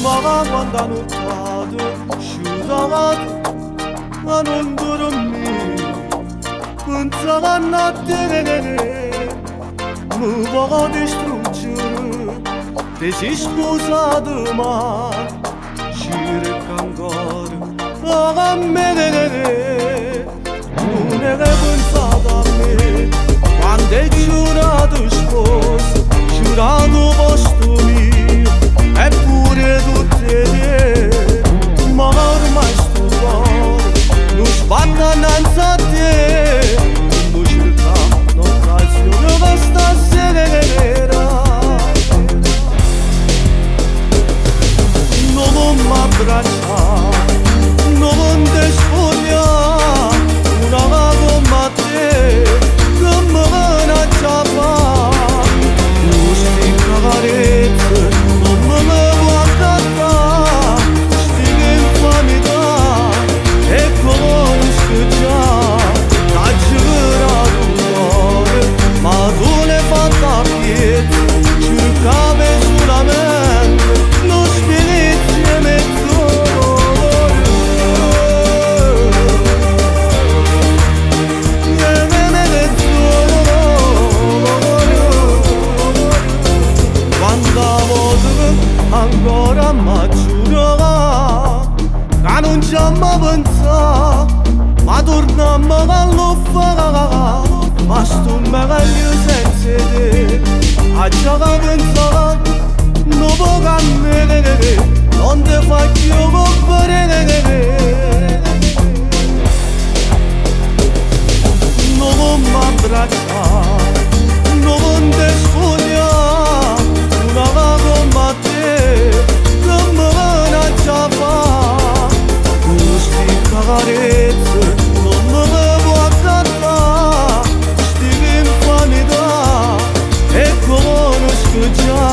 quando nuttato, sciutato, ma non dormi, pensavo a notte, mi voglio distruggere, ti sei sposato ma cerca ancora a me, non è che pensato a me, quando hai giurato sposo, giurato posto mio, eppure tutte te, ma ormai sto cuore non sbatta innanzi a te, non cerca un'occasione per stasera, non mi abbracciare, non ti spogliare, una come te, che mi viene a ciappare, queste carezze non me può accattare, queste infamità e conosco già, t'ha giurato un cuore, ma tu l'hai fatta a piedi, cercavi solamente lo spirito insieme a ancora mi giurava che non ci mai pensato, ma torniamo a lo fare, ma sto meglio senza te, a ciò che pensavo non può cambiare, non ti faccio comprendere, non mi abbracciare, non ti spogliare, una come te, che mi viene a ciappare, queste carezze non me può accattare, queste infamità e conosco già,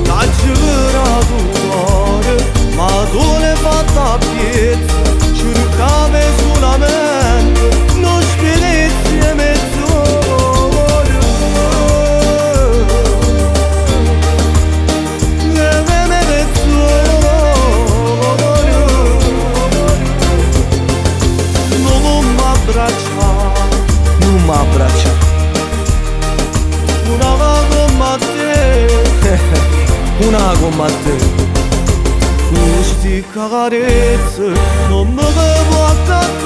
t'ha giurato un cuore, ma tu l'hai fatta a piedi, cercavi solamente lo spirito insieme a non mi abbraccia, una come te, una come te. queste carezze non me le può accattare.